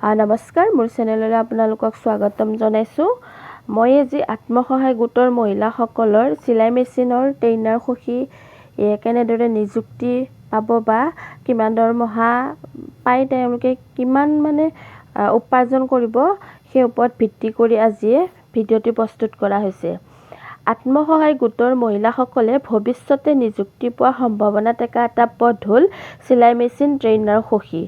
নমস্কাৰ, মোৰ চেনেললৈ আপোনালোকক স্বাগতম জনাইছোঁ। মই আজি আত্মসহায়ক গোটৰ মহিলাসকলৰ চিলাই মেচিনৰ ট্ৰেইনাৰ সখী কেনেদৰে নিযুক্তি পাব বা কিমান দৰমহা পাই তেওঁলোকে কিমান উপাৰ্জন কৰিব সেই ওপৰত ভিত্তি কৰি আজি ভিডিঅ'টি প্ৰস্তুত কৰা হৈছে। আত্মসহায়ক গোটৰ মহিলাসকলে ভৱিষ্যতে নিযুক্তি পোৱাৰ সম্ভাৱনা থকা এটা পদ হ'ল চিলাই মেচিন ট্ৰেইনাৰ সখী।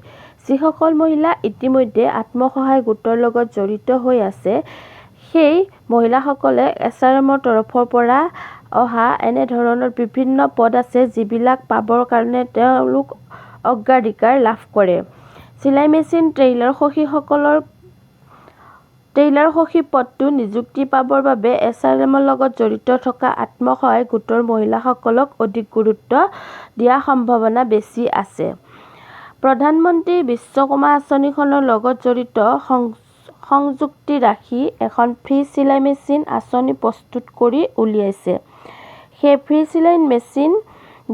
যিসকল মহিলা ইতিমধ্যে আত্মসহায়ক গোটৰ লগত জড়িত হৈ আছে, সেই মহিলাসকলে SRMৰ তৰফৰ পৰা অহা এনেধৰণৰ বিভিন্ন পদ আছে যিবিলাক পাবৰ কাৰণে তেওঁলোক অগ্ৰাধিকাৰ লাভ কৰে। চিলাই মেচিন ট্ৰেইলাৰ সখী পদটো নিযুক্তি পাবৰ বাবে SRMৰ লগত জড়িত থকা আত্মসহায়ক গোটৰ মহিলাসকলক অধিক গুৰুত্ব দিয়াৰ সম্ভাৱনা বেছি আছে। প্ৰধানমন্ত্ৰী বিশ্বকৰ্মা আঁচনিখনৰ লগত জড়িত সংযুক্তি ৰাখি এখন ফ্ৰী চিলাই মেচিন আঁচনি প্ৰস্তুত কৰি উলিয়াইছে। সেই ফ্ৰী চিলাই মেচিন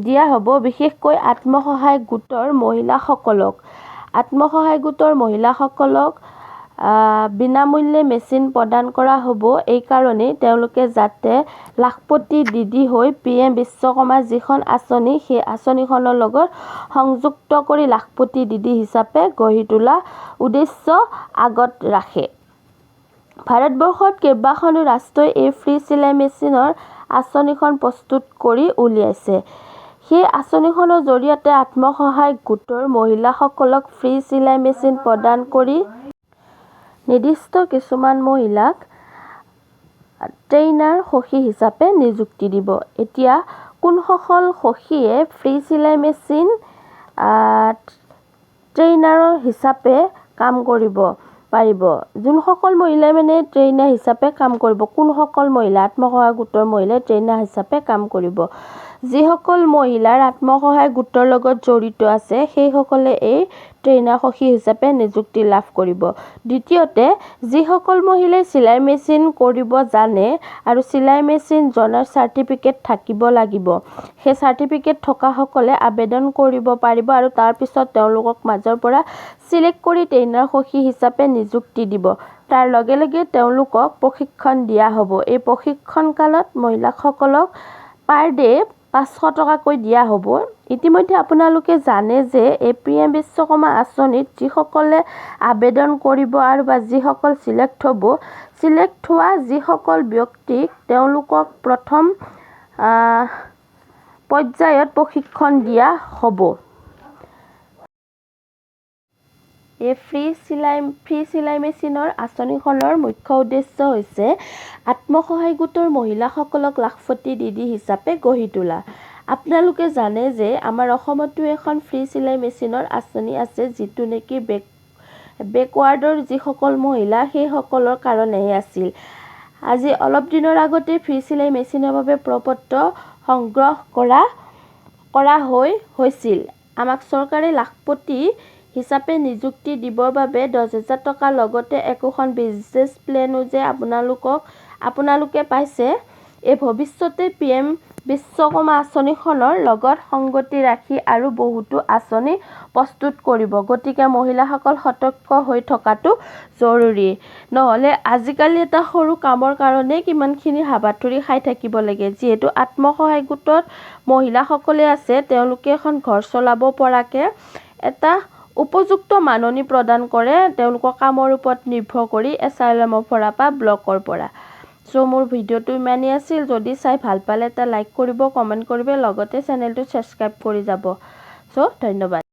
দিয়া হ'ব বিশেষকৈ আত্মসহায়ক গোটৰ মহিলাসকলক। আত্মসহায়ক গোটৰ মহিলাসকলক বিনামূল্যে মেচিন প্ৰদান কৰা হ'ব। এই কাৰণেই তেওঁলোকে যাতে লাখপতি দিদি হৈ PM বিশ্বকৰ্মা যিখন আঁচনি, সেই আঁচনিখনৰ লগত সংযুক্ত কৰি লাখপতি দিদি হিচাপে গঢ়ি তোলা উদ্দেশ্য আগত ৰাখে। ভাৰতবৰ্ষত কেইবাখনো ৰাষ্ট্ৰই এই ফ্ৰী চিলাই মেচিনৰ আঁচনিখন প্ৰস্তুত কৰি উলিয়াইছে। সেই আঁচনিখনৰ জৰিয়তে আত্মসহায়ক গোটৰ মহিলাসকলক ফ্ৰী চিলাই মেচিন প্ৰদান কৰি নিৰ্দিষ্ট কিছুমান মহিলাক ট্ৰেইনাৰ সখী হিচাপে নিযুক্তি দিব। এতিয়া কোনসকল সখীয়ে ফ্ৰী চিলাই মেচিন ট্ৰেইনাৰ হিচাপে কাম কৰিব পাৰিব? যোনসকল মহিলাই ট্ৰেইনাৰ হিচাপে কাম কৰিব, কোনসকল মহিলা আত্মসহায়ক গোটৰ মহিলাই ট্ৰেইনাৰ হিচাপে কাম কৰিব? যিসকল মহিলাৰ আত্মসহায়ক গোটৰ লগত জড়িত আছে সেইসকলে এই ট্ৰেইনাৰ সখী হিচাপে নিযুক্তি লাভ কৰিব। দ্বিতীয়তে, যিসকল মহিলাই চিলাই মেচিন কৰিব জানে আৰু চিলাই মেচিন জনাৰ চাৰ্টিফিকেট থাকিব লাগিব, সেই চাৰ্টিফিকেট থকাসকলে আবেদন কৰিব পাৰিব আৰু তাৰপিছত তেওঁলোকক মাজৰ পৰা চিলেক্ট কৰি ট্ৰেইনাৰ সখী হিচাপে নিযুক্তি দিব। তাৰ লগে লগে তেওঁলোকক প্ৰশিক্ষণ দিয়া হ'ব। এই প্ৰশিক্ষণ কালত মহিলাসকলক পাৰ ডে 500 টকাকৈ দিয়া হ'ব। ইতিমধ্যে আপোনালোকে জানে যে এই PM বিশ্বকৰ্মা আঁচনিত যিসকলে আবেদন কৰিব আৰু যিসকল চিলেক্ট হ'ব, চিলেক্ট হোৱা যিসকল ব্যক্তিক তেওঁলোকক প্ৰথম পৰ্যায়ত প্ৰশিক্ষণ দিয়া হ'ব। এই ফ্ৰী চিলাই মেচিনৰ আঁচনিখনৰ মুখ্য উদ্দেশ্য হৈছে আত্মসহায়ক গোটৰ মহিলাসকলক লাখপতি দিদি হিচাপে গঢ়ি তোলা। আপোনালোকে জানে যে আমাৰ অসমতো এখন ফ্ৰী চিলাই মেচিনৰ আঁচনি আছে, যিটো নেকি বেকৱাৰ্ডৰ যিসকল মহিলা সেইসকলৰ কাৰণেহে আছিল। আজি অলপ দিনৰ আগতে ফ্ৰী চিলাই মেচিনৰ বাবে প্ৰপত্ৰ সংগ্ৰহ কৰা হৈছিল। আমাক চৰকাৰে লাখপতি হিচাপে নিযুক্তি দিবৰ বাবে 10,000 টকা লগতে একোখন বিজনেছ প্লেনো যে আপোনালোকে পাইছে। এই ভৱিষ্যতে PM বিশ্বকৰ্মা আঁচনিখনৰ লগত সংগতি ৰাখি আৰু বহুতো আঁচনি প্ৰস্তুত কৰিব। গতিকে মহিলাসকল সতৰ্ক হৈ থকাটো জৰুৰী। নহ'লে আজিকালি এটা সৰু কামৰ কাৰণে কিমানখিনি হাবাথুৰি খাই থাকিব লাগে। যিহেতু আত্মসহায়ক গোটত মহিলাসকলে আছে, তেওঁলোকে এখন ঘৰ চলাব পৰাকৈ এটা উপযুক্ত মাননি প্ৰদান কৰে তেওঁলোকৰ কামৰ ওপৰত নিৰ্ভৰ কৰি SRMৰ পৰা বা ব্লকৰ পৰা। মোৰ ভিডিঅ'টো ইমানেই আছিল। যদি চাই ভাল পালে এটা লাইক কৰিব, কমেণ্ট কৰিব, লগতে চেনেলটো ছাবস্ক্ৰাইব কৰি যাব। ধন্যবাদ।